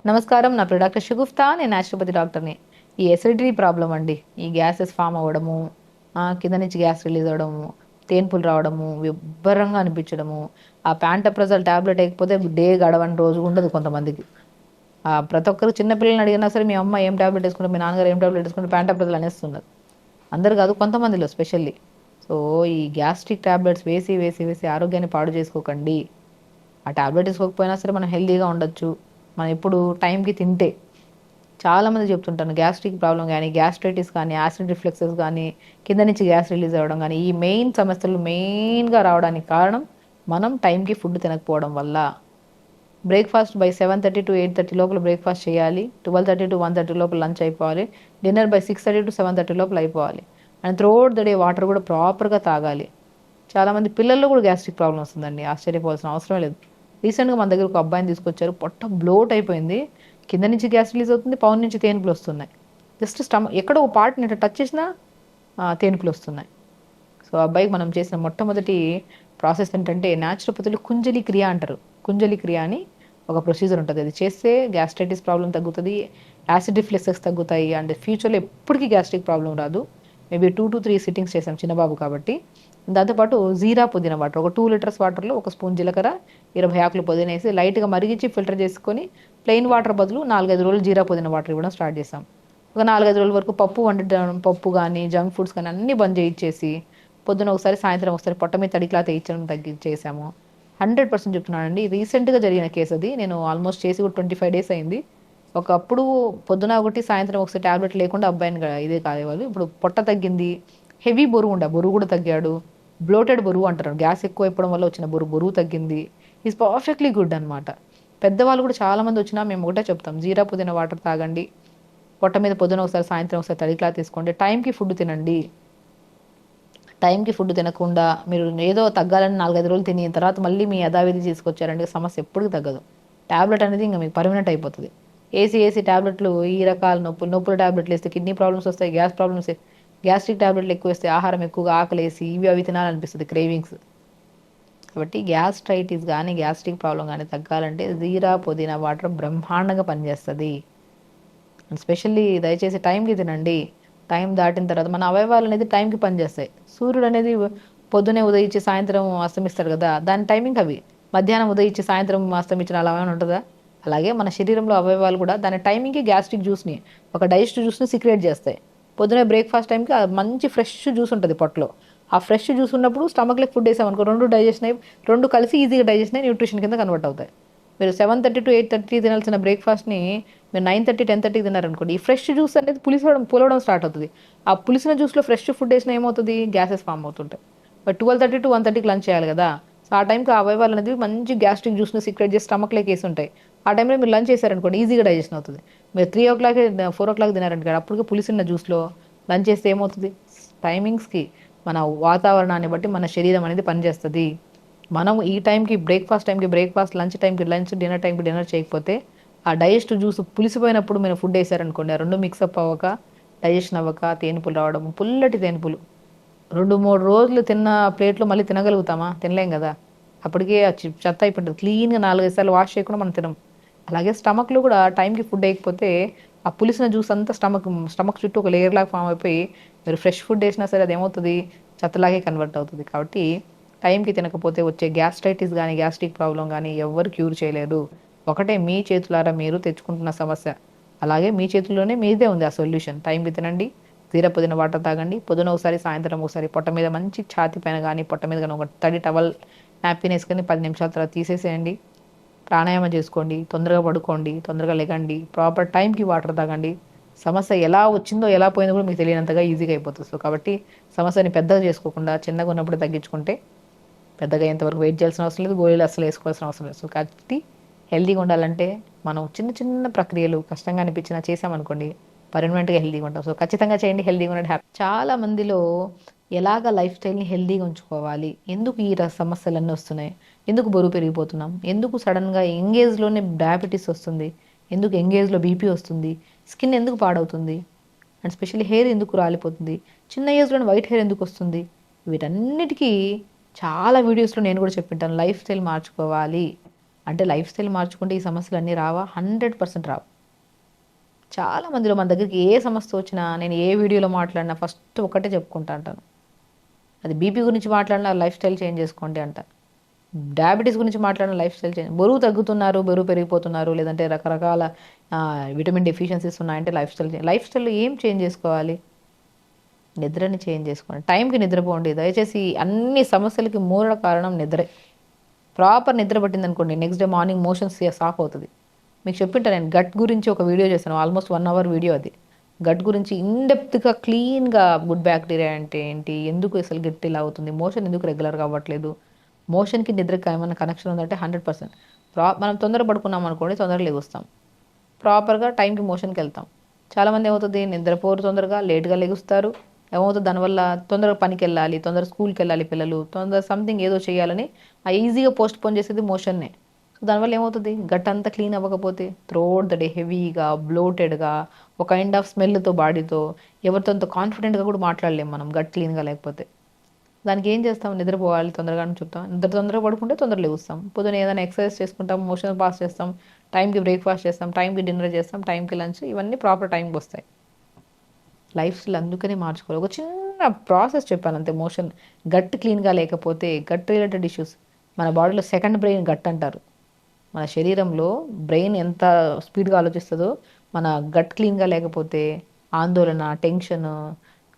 నమస్కారం, నా పేరు డాక్టర్ షగుఫ్తా. నేను న్యాచురోపతి డాక్టర్ని. ఈ ఎసిడిటీ ప్రాబ్లం అండి, ఈ గ్యాసెస్ ఫామ్ అవ్వడము, కింద నుంచి గ్యాస్ రిలీజ్ అవ్వడము, తేన్పులు రావడము, విబ్బరంగా అనిపించడము, ఆ ప్యాంటప్రజల్ ట్యాబ్లెట్ వేయకపోతే డే గడవని రోజు ఉండదు కొంతమందికి. ప్రతి ఒక్కరు చిన్నపిల్లల్ని అడిగినా సరే మీ అమ్మ ఏం ట్యాబ్లెట్ వేసుకుంటే, మీ నాన్నగారు ఏం ట్యాబ్లెట్ వేసుకుంటే ప్యాంటప్రజల్ అనేస్తున్నారు. అందరు కాదు, కొంతమందిలో స్పెషల్లీ. సో ఈ గ్యాస్ట్రిక్ ట్యాబ్లెట్స్ వేసి వేసి వేసి ఆరోగ్యాన్ని పాడు చేసుకోకండి. ఆ ట్యాబ్లెట్ వేసుకోకపోయినా సరే మనం హెల్తీగా ఉండొచ్చు, మనం ఎప్పుడు టైంకి తింటే. చాలామంది చెప్తుంటాను, గ్యాస్ట్రిక్ ప్రాబ్లం కానీ, గ్యాస్ట్రైటిస్ కానీ, యాసిడ్ రిఫ్లెక్సెస్ కానీ, కింద నుంచి గ్యాస్ రిలీజ్ అవ్వడం కానీ, ఈ మెయిన్ సమస్యలు మెయిన్గా రావడానికి కారణం మనం టైంకి ఫుడ్ తినకపోవడం వల్ల. బ్రేక్ఫాస్ట్ బై 7:30 to 8:30 లోపల బ్రేక్ఫాస్ట్ చేయాలి. 12:30 to 1:30 లోపల లంచ్ అయిపోవాలి. డిన్నర్ బై 6:30 to 7:30 లోపల అయిపోవాలి. And throughout the day water కూడా ప్రాపర్గా తాగాలి. చాలామంది పిల్లల్లో కూడా గ్యాస్ట్రిక్ ప్రాబ్లం వస్తుందండి, ఆశ్చర్యపోవాల్సిన అవసరం లేదు. రీసెంట్గా మన దగ్గర ఒక అబ్బాయిని తీసుకొచ్చారు, పొట్ట బ్లోట్ అయిపోయింది, కింద నుంచి గ్యాస్ రిలీజ్ అవుతుంది, పౌన్ నుంచి తేన్పులు వస్తున్నాయి. జస్ట్ ఎక్కడో ఒక పార్ట్ని టచ్ చేసినా తేన్పులు వస్తున్నాయి. సో అబ్బాయికి మనం చేసిన మొట్టమొదటి ప్రాసెస్ ఏంటంటే, న్యాచురోపతిలో కుంజలి క్రియ అంటారు. కుంజలి క్రియ అని ఒక ప్రొసీజర్ ఉంటుంది, అది చేస్తే గ్యాస్ట్రైటిస్ ప్రాబ్లం తగ్గుతుంది, యాసిడ్ రిఫ్లెక్సెస్ తగ్గుతాయి, అండ్ ఫ్యూచర్లో ఎప్పటికీ గ్యాస్ట్రిక్ ప్రాబ్లం రాదు. మేబీ 2 to 3 సిట్టింగ్స్ చేసాం చిన్నబాబు కాబట్టి. దాంతోపాటు జీరా పుదీనా వాటర్, ఒక 2 లీటర్స్ వాటర్లో 1 స్పూన్ జీలకర్ర, 20 ఆకులు పుదీనా వేసి లైట్గా మరిగించి ఫిల్టర్ చేసుకొని ప్లెయిన్ వాటర్ బదులు 4-5 రోజులు జీరా పుదీనా వాటర్ ఇవ్వడం స్టార్ట్ చేసాం. ఒక 4-5 రోజుల వరకు పప్పు కానీ జంక్ ఫుడ్స్ కానీ అన్నీ బంద్ చేయించేసి, పొద్దున ఒకసారి సాయంత్రం ఒకసారి పొట్ట మీద తడి క్లాత్ వేయించడం తగ్గించేసాము. 100% చెప్తున్నానండి, రీసెంట్గా జరిగిన కేసు అది. నేను ఆల్మోస్ట్ చేసి కూడా 25 days అయింది. ఒకప్పుడు పొద్దున ఒకటి సాయంత్రం ఒకసారి ట్యాబ్లెట్ లేకుండా అబ్బాయిని ఇదే కాదేవాళ్ళు. ఇప్పుడు పొట్ట తగ్గింది, హెవీ బరువు కూడా తగ్గాడు. బ్లోటెడ్ బరువు అంటారు, గ్యాస్ ఎక్కువ అయిపోవడం వల్ల వచ్చిన బరువు తగ్గింది. ఈజ్ పర్ఫెక్ట్లీ గుడ్ అనమాట. పెద్దవాళ్ళు కూడా చాలామంది వచ్చినా మేము ఒకటే చెప్తాం, జీరా పుదీనా వాటర్ తాగండి, పొట్ట మీద పొద్దున ఒకసారి సాయంత్రం ఒకసారి తడి క్లాత్ తీసుకోండి, టైంకి ఫుడ్ తినండి. టైంకి ఫుడ్ తినకుండా మీరు ఏదో తగ్గాలని 4-5 రోజులు తిని తర్వాత మళ్ళీ మీ యథావిధి తీసుకొచ్చారంటే సమస్య ఎప్పటికీ తగ్గదు. ట్యాబ్లెట్ అనేది ఇంకా మీకు పర్మనెంట్ అయిపోతుంది. ఏసీ ట్యాబ్లెట్లు, ఈ రకాల నొప్పుల ట్యాబ్లెట్లు వేస్తే కిడ్నీ ప్రాబ్లమ్స్ వస్తాయి, గ్యాస్ ప్రాబ్లమ్స్, గ్యాస్ట్రిక్ ట్యాబ్లెట్లు ఎక్కువ వేస్తే ఆహారం ఎక్కువగా ఆకలేసి అవి తినాలనిపిస్తుంది, క్రేవింగ్స్. కాబట్టి గ్యాస్ట్రైటిస్ కానీ గ్యాస్ట్రిక్ ప్రాబ్లం కానీ తగ్గాలంటే జీరా పుదీనా వాటర్ బ్రహ్మాండంగా పనిచేస్తుంది. స్పెషల్లీ దయచేసి టైంకి తినండి. టైం దాటిన తర్వాత మన అవయవాలు అనేది టైంకి పనిచేస్తాయి. సూర్యుడు అనేది పొద్దునే ఉదయించి సాయంత్రం అస్తమిస్తాడు కదా, దాని టైమింగ్ అవి. మధ్యాహ్నం ఉదయించి సాయంత్రం అస్తమించిన అలా ఏమైనా ఉంటుందా? అలాగే మన శరీరంలో అవయవాలు కూడా దాని టైమింగ్కి గ్యాస్ట్రిక్ జ్యూస్ని, ఒక డైజెస్ట్ జ్యూస్ని సీక్రెట్ చేస్తాయి. పొద్దునే బ్రేక్ఫాస్ట్ టైంకి మంచి ఫ్రెష్ జ్యూస్ ఉంటుంది పొట్టలో. ఆ ఫ్రెష్ జ్యూస్ ఉన్నప్పుడు స్టమక్లోకి ఫుడ్ వేసామనుకో, రెండు డైజెషన్ అయ్యి, రెండు కలిసి ఈజీగా డైజెషన్ అయ్యి న్యూట్రిషన్ కింద కన్వర్ట్ అవుతాయి. మీరు 7:30 to 8:30 తినాల్సిన బ్రేక్ఫాస్ట్ని మీరు 9:30, 10:30 తిన్నారనుకోండి, ఈ ఫ్రెష్ జ్యూస్ అనేది పులవడం స్టార్ట్ అవుతుంది. ఆ పులిసిన జ్యూస్లో ఫ్రెష్ ఫుడ్ వేసినా ఏమవుతుంది, గ్యాసెస్ ఫామ్ అవుతుంటాయి. బట్ 12:30 to 1:30 లంచ్ చేయాలి కదా, సో ఆ టైంకి ఆ అవయవాలు అనేది మంచి గ్యాస్ట్రిక్ జ్యూస్ని సీక్రెట్ చేసి స్టమక్లోకి వేసి ఉంటాయి. ఆ టైంలో మీరు లంచ్ చేశారనుకోండి, ఈజీగా డైజెషన్ అవుతుంది. మీరు 3 o'clock 4 o'clock తినారనుకోండి, అప్పటికే పులిసిన జ్యూస్లో లంచ్ చేస్తే ఏమవుతుంది, టైమింగ్స్కి మన వాతావరణాన్ని బట్టి మన శరీరం అనేది పనిచేస్తుంది. మనం ఈ టైంకి టైంకి బ్రేక్ఫాస్ట్, లంచ్ టైంకి లంచ్, డిన్నర్ టైంకి డిన్నర్ చేయకపోతే ఆ డైజెస్ట్ జ్యూస్ పులిసిపోయినప్పుడు మీరు ఫుడ్ వేసారనుకోండి, ఆ రెండు మిక్సప్ అవ్వక, డైజెషన్ అవ్వక తేనుపులు రావడం, పుల్లటి తేనుపులు. 2-3 రోజులు తిన్న ప్లేట్లో మళ్ళీ తినగలుగుతామా? తినలేం కదా. అప్పటికే చెత్త అయిపోతుంది. క్లీన్గా 4-5 సార్లు వాష్ చేయకుండా మనం తినం. అలాగే స్టమక్లో కూడా టైంకి ఫుడ్ వేయకపోతే ఆ పులిసిన జ్యూస్ అంతా స్టమక్ చుట్టూ ఒక లేయర్ లాగా ఫామ్ అయిపోయి మీరు ఫ్రెష్ ఫుడ్ వేసినా సరే అది ఏమవుతుంది, చెత్తలాగే కన్వర్ట్ అవుతుంది. కాబట్టి టైంకి తినకపోతే వచ్చే గ్యాస్ట్రైటిస్ కానీ గ్యాస్ట్రిక్ ప్రాబ్లం కానీ ఎవరు క్యూర్ చేయలేరు. ఒకటే మీ చేతులారా మీరు తెచ్చుకుంటున్న సమస్య. అలాగే మీ చేతుల్లోనే మీదే ఉంది ఆ సొల్యూషన్. టైంకి తినండి, జీరా పుదీనా వాటర్ తాగండి, పొద్దున ఒకసారి సాయంత్రం ఒకసారి పొట్ట మీద మంచి ఛాతి పైన కానీ పొట్ట మీద కానీ ఒక తడి టవల్ నాప్కిన్ వేసుకొని 10 నిమిషాల తర్వాత తీసేసేయండి. ప్రాణాయామం చేసుకోండి, తొందరగా పడుకోండి, తొందరగా లెగండి, ప్రాపర్ టైంకి వాటర్ తాగండి. సమస్య ఎలా వచ్చిందో ఎలా పోయిందో కూడా మీకు తెలియనంతగా ఈజీగా అయిపోతుంది. సో కాబట్టి సమస్యని పెద్దగా చేసుకోకుండా చిన్నగా ఉన్నప్పుడు తగ్గించుకుంటే పెద్దగా ఎంతవరకు వెయిట్ చేయాల్సిన అవసరం లేదు, గోళీలు అసలు వేసుకోవాల్సిన అవసరం లేదు. సో కాబట్టి హెల్తీగా ఉండాలంటే మనం చిన్న చిన్న ప్రక్రియలు కష్టంగా అనిపించినా చేసామనుకోండి, పర్మనెంట్గా హెల్తీగా ఉంటాం. సో ఖచ్చితంగా చేయండి, హెల్తీగా ఉండండి, హ్యాపీ. చాలా మందిలో ఎలాగ లైఫ్ స్టైల్ని హెల్తీగా ఉంచుకోవాలి, ఎందుకు ఈ సమస్యలన్నీ వస్తున్నాయి, ఎందుకు బరువు పెరిగిపోతున్నాం, ఎందుకు సడన్గా యంగేజ్లోనే డయాబెటీస్ వస్తుంది, ఎందుకు యంగేజ్లో బీపీ వస్తుంది, స్కిన్ ఎందుకు పాడవుతుంది, అండ్ స్పెషల్లీ హెయిర్ ఎందుకు రాలిపోతుంది, చిన్న ఏజ్లోనే వైట్ హెయిర్ ఎందుకు వస్తుంది, వీటన్నిటికీ చాలా వీడియోస్లో నేను కూడా చెప్పింటాను. లైఫ్ స్టైల్ మార్చుకోవాలి, అంటే లైఫ్ స్టైల్ మార్చుకుంటే ఈ సమస్యలు అన్నీ రావా? 100% రావు. చాలా మందిలో మన దగ్గరికి ఏ సమస్య వచ్చినా నేను ఏ వీడియోలో మాట్లాడినా ఫస్ట్ ఒకటే చెప్పుకుంటా అంటాను. అది బీపీ గురించి మాట్లాడినా లైఫ్ స్టైల్ చేంజ్ చేసుకోండి అంట. డయాబెటీస్ గురించి మాట్లాడిన లైఫ్ స్టైల్ చేంజ్, బరువు తగ్గుతున్నారు, బరువు పెరిగిపోతున్నారు, లేదంటే రకరకాల విటమిన్ డెఫిషియన్సీస్ ఉన్నాయంటే లైఫ్ స్టైల్లో ఏం చేంజ్ చేసుకోవాలి? నిద్రని చేంజ్ చేసుకోండి. టైంకి నిద్రపోండి. దయచేసి అన్ని సమస్యలకి మూల కారణం నిద్రే. ప్రాపర్ నిద్ర పట్టింది అనుకోండి, నెక్స్ట్ డే మార్నింగ్ మోషన్స్ సాఫ్ అవుతుంది. మీకు చెప్పింటా, నేను గట్ గురించి ఒక వీడియో చేశాను, ఆల్మోస్ట్ 1 అవర్ వీడియో అది. గట్ గురించి ఇన్డెప్త్గా క్లీన్గా గుడ్ బ్యాక్టీరియా అంటే ఏంటి, ఎందుకు అసలు గట్ ఇలా అవుతుంది, మోషన్ ఎందుకు రెగ్యులర్గా అవ్వట్లేదు, మోషన్కి నిద్రకి ఏమైనా కనెక్షన్ ఉందంటే 100%. మనం తొందర పడుకున్నాం అనుకోండి, తొందరగా లెగుస్తాం, ప్రాపర్గా టైంకి మోషన్కి వెళ్తాం. చాలామంది ఏమవుతుంది, నిద్రపోరు, తొందరగా లేట్గా లెగుస్తారు. ఏమవుతుంది దానివల్ల, తొందరగా పనికి వెళ్ళాలి, తొందరగా స్కూల్కి వెళ్ళాలి పిల్లలు, తొందర సంథింగ్ ఏదో చేయాలని ఆ ఈజీగా పోస్ట్ పోన్ చేసేది మోషన్నే. సో దానివల్ల ఏమవుతుంది, గట్ అంతా క్లీన్ అవ్వకపోతే త్రోట్ ద డే హెవీగా, బ్లోటెడ్గా, ఒక కైండ్ ఆఫ్ స్మెల్తో, బాడీతో, ఎవరితో అంత కాన్ఫిడెంట్గా కూడా మాట్లాడలేము మనం గట్ క్లీన్గా లేకపోతే. దానికి ఏం చేస్తాం, నిద్రపోవాలి తొందరగా అని చెప్తాం. తొందరగా పడుకుంటే తొందరగా లేస్తాం. పొద్దున ఏదైనా ఎక్సర్సైజ్ చేసుకుంటాం, మోషన్ పాస్ చేస్తాం, టైంకి బ్రేక్ఫాస్ట్ చేస్తాం, టైంకి డిన్నర్ చేస్తాం, టైంకి లంచ్, ఇవన్నీ ప్రాపర్ టైంకి వస్తాయి. లైఫ్ స్టైల్ అందుకనే మార్చుకోవాలి. ఒక చిన్న ప్రాసెస్ చెప్పాను అంతే. మోషన్ గట్ క్లీన్గా లేకపోతే, గట్ రిలేటెడ్ ఇష్యూస్, మన బాడీలో సెకండ్ బ్రెయిన్ గట్ అంటారు. మన శరీరంలో బ్రెయిన్ ఎంత స్పీడ్గా ఆలోచిస్తుందో, మన గట్ క్లీన్గా లేకపోతే ఆందోళన, టెన్షన్,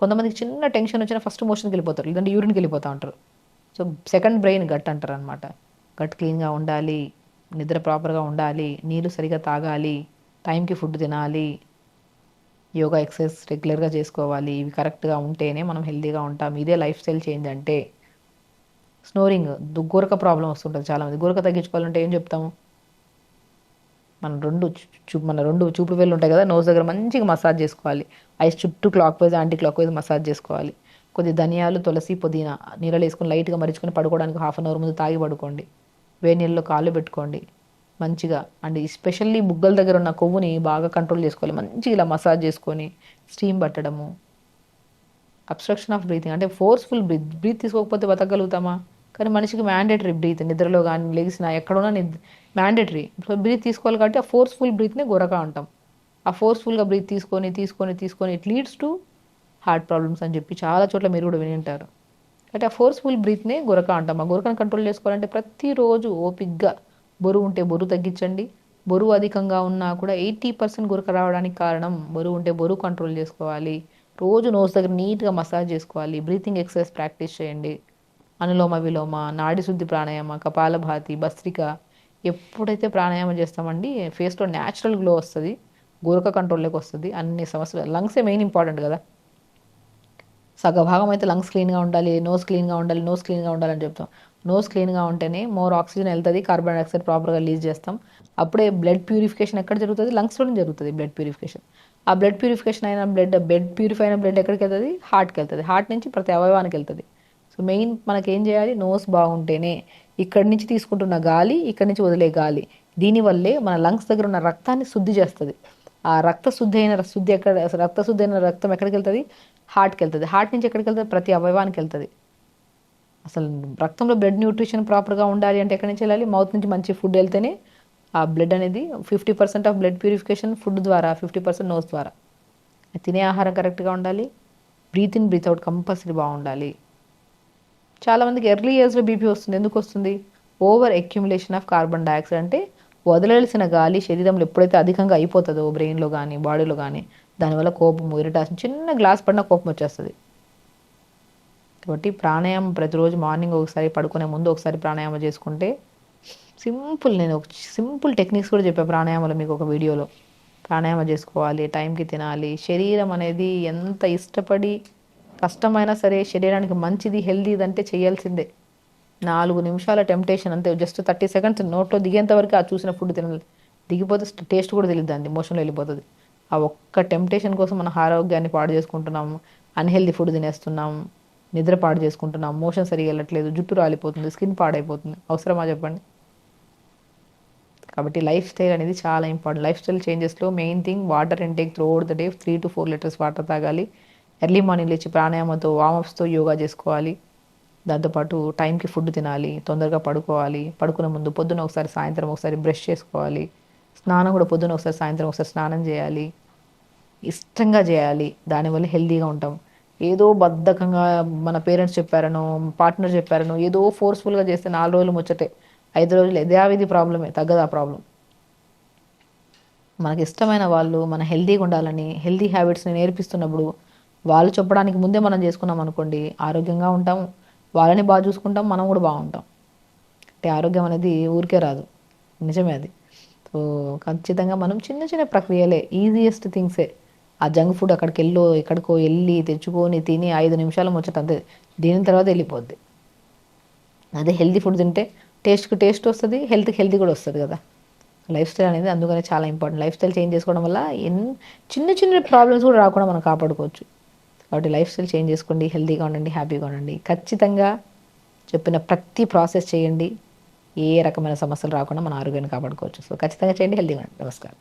కొంతమందికి చిన్న టెన్షన్ వచ్చినా ఫస్ట్ మోషన్కి వెళ్ళిపోతారు, లేదంటే యూరిన్కి వెళ్ళిపోతూ ఉంటారు. సో సెకండ్ బ్రెయిన్ గట్ అంటారు అనమాట. గట్ క్లీన్గా ఉండాలి, నిద్ర ప్రాపర్గా ఉండాలి, నీళ్ళు సరిగా తాగాలి, టైంకి ఫుడ్ తినాలి, యోగా ఎక్సర్సైజ్ రెగ్యులర్గా చేసుకోవాలి. ఇవి కరెక్ట్గా ఉంటేనే మనం హెల్తీగా ఉంటాం. ఇదే లైఫ్ స్టైల్ చేంజ్ అంటే. స్నోరింగ్, గురక ప్రాబ్లం వస్తుంటుంది చాలామంది. గురక తగ్గించుకోవాలంటే ఏం చెప్తాము, మన రెండు చూపుడు వేళ్ళు ఉంటాయి కదా, నోస్ దగ్గర మంచిగా మసాజ్ చేసుకోవాలి. ఐస్ చుట్టూ clock wise, anti clock wise massage చేసుకోవాలి. కొద్ది ధనియాలు, తులసి, పుదీనా నీళ్ళలో వేసుకొని లైట్గా మరిచుకొని పడుకోవడానికి 1/2 అవర్ ముందు తాగి పడుకోండి. వేడి నీళ్ళలో కాళ్ళు పెట్టుకోండి మంచిగా. అండ్ ఎస్పెషల్లీ బుగ్గల దగ్గర ఉన్న కొవ్వుని బాగా కంట్రోల్ చేసుకోవాలి. మంచిగా ఇలా మసాజ్ చేసుకొని స్టీమ్ పట్టడము. అబ్స్ట్రక్షన్ ఆఫ్ బ్రీతింగ్ అంటే ఫోర్స్ఫుల్ బ్రీత్ తీసుకోకపోతే బతకగలుగుతామా? కానీ మనిషికి మ్యాండేటరీ బ్రీత్, నిద్రలో కానీ లెగిసినా ఎక్కడున్నా మ్యాండేటరీ. సో బ్రీత్ తీసుకోవాలి కాబట్టి ఆ ఫోర్స్ఫుల్ బ్రీత్నే గొరక అంటాం. ఆ ఫోర్స్ఫుల్గా బ్రీత్ తీసుకొని it leads to heart problems అని చెప్పి చాలా చోట్ల మీరు కూడా విని ఉంటారు. అంటే ఆ ఫోర్స్ఫుల్ బ్రీత్నే గొరక అంటాం. ఆ గొరకను కంట్రోల్ చేసుకోవాలంటే ప్రతిరోజు ఓపిక్గా, బరువు ఉంటే బరువు తగ్గించండి. బరువు అధికంగా ఉన్నా కూడా 80% గురక రావడానికి కారణం, బరువు ఉంటే బరువు కంట్రోల్ చేసుకోవాలి. రోజు నోస్ దగ్గర నీట్గా మసాజ్ చేసుకోవాలి. బ్రీతింగ్ ఎక్సర్సైజ్ ప్రాక్టీస్ చేయండి. అనులోమ విలోమ, నాడి శుద్ధి ప్రాణాయామ, కపాలభాతి, భస్త్రిక. ఎప్పుడైతే ప్రాణాయామం చేస్తామండి, ఫేస్లో న్యాచురల్ గ్లో వస్తుంది, గురక కంట్రోల్లోకి వస్తుంది. అన్ని సమస్యలు, లంగ్సే మెయిన్ ఇంపార్టెంట్ కదా. సగభాగం అయితే లంగ్స్ క్లీన్గా ఉండాలి, నోస్ క్లీన్గా ఉండాలని చెప్తాం. నోస్ క్లీన్గా ఉంటేనే మోర్ ఆక్సిజన్ వెళ్తుంది, కార్బన్ డైఆక్సైడ్ ప్రాపర్గా రిలీజ్ చేస్తాం. అప్పుడే బ్లడ్ ప్యూరిఫికేషన్ ఎక్కడ జరుగుతుంది, లంగ్స్లోనే జరుగుతుంది బ్లడ్ ప్యూరిఫికేషన్. ఆ బ్లడ్ ప్యూరిఫికేషన్ అయిన ప్యూరిఫై అయిన బ్లడ్ ఎక్కడికి వెళ్తుంది, హార్ట్కి వెళ్తుంది. హార్ట్ నుంచి ప్రతి అవయవానికి వెళ్తుంది. సో మెయిన్ మనకేం చేయాలి, నోస్ బాగుంటేనే ఇక్కడి నుంచి తీసుకుంటున్న గాలి, ఇక్కడి నుంచి వదిలే గాలి, దీనివల్లే మన లంగ్స్ దగ్గర ఉన్న రక్తాన్ని శుద్ధి చేస్తుంది. ఆ రక్తశుద్ధి అయిన రక్తం ఎక్కడికి వెళ్తుంది, హార్ట్కి వెళ్తుంది. హార్ట్ నుంచి ఎక్కడికి వెళ్తుంది, ప్రతి అవయవానికి వెళ్తుంది. అసలు రక్తంలో బ్లడ్ న్యూట్రిషన్ ప్రాపర్గా ఉండాలి అంటే ఎక్కడి నుంచి వెళ్ళాలి, మౌత్ నుంచి మంచి ఫుడ్ వెళ్తేనే ఆ బ్లడ్ అనేది 50% ఆఫ్ బ్లడ్ ప్యూరిఫికేషన్ ఫుడ్ ద్వారా, 50% నోస్ ద్వారా. తినే ఆహారం కరెక్ట్గా ఉండాలి, breath in breath out compulsory బాగుండాలి. చాలామందికి ఎర్లీ ఏజ్లో బీపీ వస్తుంది. ఎందుకు వస్తుంది, over accumulation of carbon dioxide. అంటే వదలాల్సిన గాలి శరీరంలో ఎప్పుడైతే అధికంగా అయిపోతుందో, బ్రెయిన్లో కానీ బాడీలో కానీ, దానివల్ల కోపము, ఇరిటేషన్, చిన్న గ్లాస్ పడిన కోపం వచ్చేస్తుంది. కాబట్టి ప్రాణాయామం ప్రతిరోజు మార్నింగ్ ఒకసారి, పడుకునే ముందు ఒకసారి ప్రాణాయామం చేసుకుంటే నేను ఒక సింపుల్ టెక్నిక్స్ కూడా చెప్పాను ప్రాణాయామంలో మీకు ఒక వీడియోలో. ప్రాణాయామం చేసుకోవాలి, టైంకి తినాలి. శరీరం అనేది ఎంత ఇష్టపడి కష్టమైనా సరే శరీరానికి మంచిది, హెల్దీది అంటే చేయాల్సిందే. 4 నిమిషాల టెంప్టేషన్ అంతే, జస్ట్ 30 సెకండ్స్ నోట్లో దిగేంత వరకు ఆ చూసిన ఫుడ్ తినాలి. దిగిపోతే టేస్ట్ కూడా తెలియదు, దాన్ని మోషన్లో వెళ్ళిపోతుంది. ఆ ఒక్క టెంప్టేషన్ కోసం మన ఆరోగ్యాన్ని పాడు చేసుకుంటున్నాము, అన్హెల్దీ ఫుడ్ తినేస్తున్నాం, నిద్ర పాడు చేసుకుంటున్నాం, మోషన్ సరిగా వెళ్ళట్లేదు, జుట్టు రాలిపోతుంది, స్కిన్ పాడైపోతుంది. అవసరమా చెప్పండి? కాబట్టి లైఫ్ స్టైల్ అనేది చాలా ఇంపార్టెంట్. లైఫ్ స్టైల్ చేంజెస్లో main thing water intake throughout the day 3 to 4 litres water తాగాలి. ఎర్లీ మార్నింగ్ లేచి ప్రాణాయామంతో, వామప్స్తో యోగా చేసుకోవాలి. దాంతోపాటు టైంకి ఫుడ్ తినాలి, తొందరగా పడుకోవాలి, పడుకునే ముందు పొద్దున ఒకసారి, సాయంత్రం ఒకసారి బ్రష్ చేసుకోవాలి, స్నానం కూడా పొద్దున ఒకసారి, సాయంత్రం ఒకసారి స్నానం చేయాలి, ఇష్టంగా చేయాలి. దానివల్ల హెల్తీగా ఉంటాం. ఏదో బద్ధకంగా మన పేరెంట్స్ చెప్పారనో, పార్ట్నర్ చెప్పారనో, ఏదో ఫోర్స్ఫుల్గా చేస్తే 4 రోజులు ముచ్చటే, 5 రోజులు యథావిధి ప్రాబ్లమే, తగ్గదు ఆ ప్రాబ్లం. మనకి ఇష్టమైన వాళ్ళు మన హెల్తీగా ఉండాలని హెల్తీ హ్యాబిట్స్ని నేర్పిస్తున్నప్పుడు వాళ్ళు చెప్పడానికి ముందే మనం చేసుకున్నాం అనుకోండి, ఆరోగ్యంగా ఉంటాం, వాళ్ళని బాగా చూసుకుంటాం, మనం కూడా బాగుంటాం. అంటే ఆరోగ్యం అనేది ఊరికే రాదు, నిజమే అది. సో ఖచ్చితంగా మనం చిన్న చిన్న ప్రక్రియలే, ఈజియెస్ట్ థింగ్సే. ఆ జంక్ ఫుడ్ ఎక్కడికో వెళ్ళి తెచ్చుకొని తిని 5 నిమిషాల ముచ్చట అంతే, దీని తర్వాత వెళ్ళిపోద్ది. అదే హెల్తీ ఫుడ్ తింటే టేస్ట్కి టేస్ట్ వస్తుంది, హెల్త్కి హెల్తీ కూడా వస్తుంది కదా. లైఫ్ స్టైల్ అనేది అందుకనే చాలా ఇంపార్టెంట్. లైఫ్ స్టైల్ చేంజ్ చేసుకోవడం వల్ల చిన్న చిన్న ప్రాబ్లమ్స్ కూడా రాకుండా మనం కాపాడుకోవచ్చు. కాబట్టి లైఫ్ స్టైల్ చేంజ్ చేసుకోండి, హెల్తీగా ఉండండి, హ్యాపీగా ఉండండి. ఖచ్చితంగా చెప్పిన ప్రతి ప్రాసెస్ చేయండి, ఏ రకమైన సమస్యలు రాకుండా మన ఆరోగ్యాన్ని కాపాడుకోవచ్చు. సో ఖచ్చితంగా చేయండి, హెల్తీగా ఉండండి. నమస్కారం.